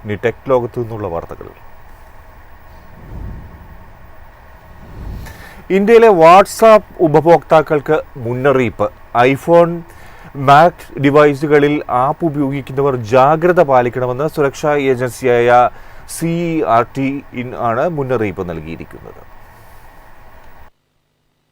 ഇനി ടെക് ലോകത്തു നിന്നുള്ള വാർത്തകൾ. ഇന്ത്യയിലെ വാട്സാപ്പ് ഉപഭോക്താക്കൾക്ക് മുന്നറിയിപ്പ്. ഐഫോൺ, മാക് ഡിവൈസുകളിൽ ആപ്പ് ഉപയോഗിക്കുന്നവർ ജാഗ്രത പാലിക്കണമെന്ന് സുരക്ഷാ ഏജൻസിയായ CERT ആണ് മുന്നറിയിപ്പ് നൽകിയിരിക്കുന്നത്.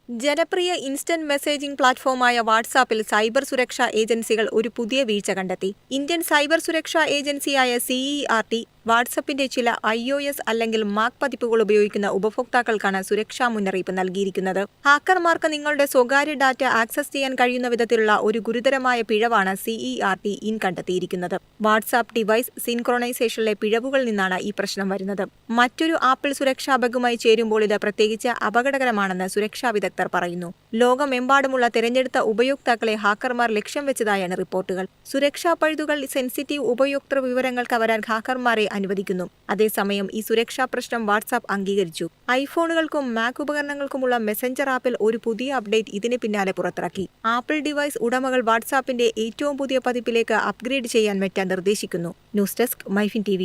ജനപ്രിയ ഇൻസ്റ്റന്റ് മെസ്സേജിംഗ് പ്ലാറ്റ്ഫോമായ വാട്സാപ്പിൽ സൈബർ സുരക്ഷാ ഏജൻസികൾ ഒരു പുതിയ വീഴ്ച കണ്ടെത്തി. ഇന്ത്യൻ സൈബർ സുരക്ഷാ ഏജൻസിയായ CERT വാട്സാപ്പിന്റെ ചില iOS അല്ലെങ്കിൽ മാക് പതിപ്പുകൾ ഉപയോഗിക്കുന്ന ഉപഭോക്താക്കൾക്കാണ് സുരക്ഷാ മുന്നറിയിപ്പ് നൽകിയിരിക്കുന്നത്. ഹാക്കർമാർക്ക് നിങ്ങളുടെ സ്വകാര്യ ഡാറ്റ ആക്സസ് ചെയ്യാൻ കഴിയുന്ന വിധത്തിലുള്ള ഒരു ഗുരുതരമായ പിഴവാണ് CERT കണ്ടെത്തിയിരിക്കുന്നത്. വാട്സാപ്പ് ഡിവൈസ് സിൻക്രോണൈസേഷനിലെ പിഴവുകളിൽ നിന്നാണ് ഈ പ്രശ്നം വരുന്നത്. മറ്റൊരു ആപ്പിൾ സുരക്ഷാ ബഗുമായി ചേരുമ്പോൾ ഇത് പ്രത്യേകിച്ച് അപകടകരമാണെന്ന് സുരക്ഷാ വിദഗ്ധർ പറയുന്നു. ലോകമെമ്പാടുമുള്ള തിരഞ്ഞെടുത്ത ഉപയോക്താക്കളെ ഹാക്കർമാർ ലക്ഷ്യം വെച്ചതായാണ് റിപ്പോർട്ടുകൾ. സുരക്ഷാ പഴുതുകൾ സെൻസിറ്റീവ് ഉപയോക്തൃ വിവരങ്ങൾ കവരാൻ ഹാക്കർമാരെ അനുവദിക്കുന്നു. അതേസമയം ഈ സുരക്ഷാ പ്രശ്നം വാട്സാപ്പ് അംഗീകരിച്ചു. ഐഫോണുകൾക്കും മാക് ഉപകരണങ്ങൾക്കുമുള്ള മെസഞ്ചർ ആപ്പിൽ ഒരു പുതിയ അപ്ഡേറ്റ് ഇതിന് പിന്നാലെ പുറത്തിറക്കി. ആപ്പിൾ ഡിവൈസ് ഉടമകൾ വാട്സാപ്പിന്റെ ഏറ്റവും പുതിയ പതിപ്പിലേക്ക് അപ്ഗ്രേഡ് ചെയ്യാൻ മെറ്റ നിർദ്ദേശിക്കുന്നു. News desk MyFin TV.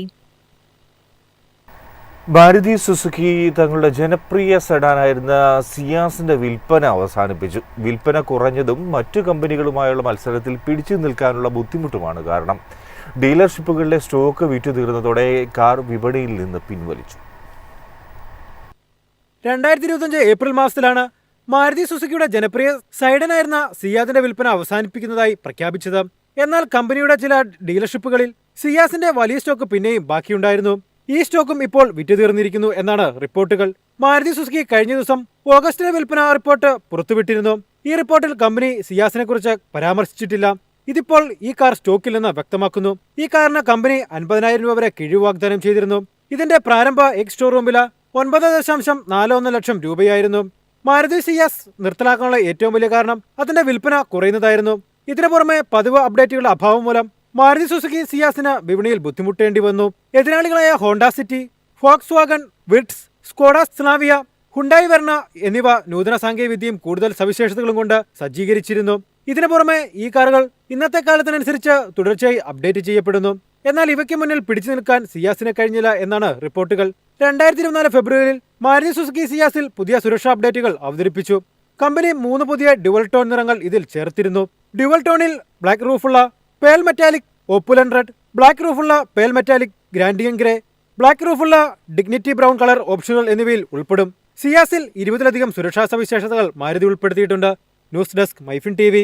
Maruti Suzuki തങ്ങളുടെ ജനപ്രിയ സെഡാനായിരുന്ന സിയാസിന്റെ വിൽപ്പന അവസാനിപ്പിച്ചു. വിൽപ്പന കുറഞ്ഞതും മറ്റു കമ്പനികളുമായുള്ള മത്സരത്തിൽ പിടിച്ചു നിൽക്കാനുള്ള ബുദ്ധിമുട്ടുമാണ് കാരണം. ഡീലർഷിപ്പുകളിലെ സ്റ്റോക്ക് വിറ്റുതീർന്നതോടെ കാർ വിപണിയിൽ നിന്ന് പിൻവലിച്ചു. 2025 ഏപ്രിൽ മാസത്തിലാണ് മാരുതി സുസുക്കിയുടെ ജനപ്രിയ സൈഡനായിരുന്ന സിയാസിന്റെ വിൽപ്പന അവസാനിപ്പിക്കുന്നതായി പ്രഖ്യാപിച്ചത്. എന്നാൽ കമ്പനിയുടെ ചില ഡീലർഷിപ്പുകളിൽ സിയാസിന്റെ വലിയ സ്റ്റോക്ക് പിന്നെയും ബാക്കിയുണ്ടായിരുന്നു. ഈ സ്റ്റോക്കും ഇപ്പോൾ വിറ്റുതീർന്നിരിക്കുന്നു എന്നാണ് റിപ്പോർട്ടുകൾ. മാരുതി സുസുക്കി കഴിഞ്ഞ ദിവസം ഓഗസ്റ്റിലെ വിൽപ്പന റിപ്പോർട്ട് പുറത്തുവിട്ടിരുന്നു. ഈ റിപ്പോർട്ടിൽ കമ്പനി സിയാസിനെ കുറിച്ച് പരാമർശിച്ചിട്ടില്ല. ഇതിപ്പോൾ ഈ കാർ സ്റ്റോക്കില്ലെന്ന് വ്യക്തമാക്കുന്നു. ഈ കാറിന് കമ്പനി 50,000 രൂപ വരെ കിഴിവ് വാഗ്ദാനം ചെയ്തിരുന്നു. ഇതിന്റെ പ്രാരംഭ എക്സ് ഷോറൂം വില 9.41 ലക്ഷം രൂപയായിരുന്നു. മാരുതി സിയാസ് നിർത്തലാക്കാനുള്ള ഏറ്റവും വലിയ കാരണം അതിന്റെ വിൽപ്പന കുറയുന്നതായിരുന്നു. ഇതിനു പുറമെ പതിവ് അപ്ഡേറ്റുകളുടെ അഭാവം മൂലം മാരുതി സുസുക്കി സിയാസിന് വിപണിയിൽ ബുദ്ധിമുട്ടേണ്ടി വന്നു. എതിരാളികളായ ഹോണ്ട സിറ്റി, ഫോക്സ്വാഗൺ, വിറ്റ്സ്, സ്കോഡ സ്ലാവിയ, ഹുണ്ടായി വെർണ എന്നിവ നൂതന സാങ്കേതികവിദ്യയും കൂടുതൽ സവിശേഷതകളും കൊണ്ട് സജ്ജീകരിച്ചിരുന്നു. ഇതിനു പുറമെ ഈ കാറുകൾ ഇന്നത്തെ കാലത്തിനനുസരിച്ച് തുടർച്ചയായി അപ്ഡേറ്റ് ചെയ്യപ്പെടുന്നു. എന്നാൽ ഇവയ്ക്ക് മുന്നിൽ പിടിച്ചു നിൽക്കാൻ സിയാസിന് കഴിഞ്ഞില്ല എന്നാണ് റിപ്പോർട്ടുകൾ. 2024 ഫെബ്രുവരിയിൽ മാരുതി സുസുക്കി സിയാസിൽ പുതിയ സുരക്ഷാ അപ്ഡേറ്റുകൾ അവതരിപ്പിച്ചു. കമ്പനി 3 പുതിയ ഡ്യുവൽ ടോൺ നിറങ്ങൾ ഇതിൽ ചേർത്തിരുന്നു. ഡ്യുവൽ ടോണിൽ ബ്ലാക്ക് റൂഫുള്ള pale metallic opulent red, black റൂഫുള്ള pale metallic grandeur grey, black റൂഫുള്ള ഡിഗ്നിറ്റി ബ്രൗൺ കളർ ഓപ്ഷനുകൾ എന്നിവയിൽ ഉൾപ്പെടും. സിയാസിൽ 20ലധികം സുരക്ഷാ സവിശേഷതകൾ മാരുതി ഉൾപ്പെടുത്തിയിട്ടുണ്ട്. News desk MyFin TV.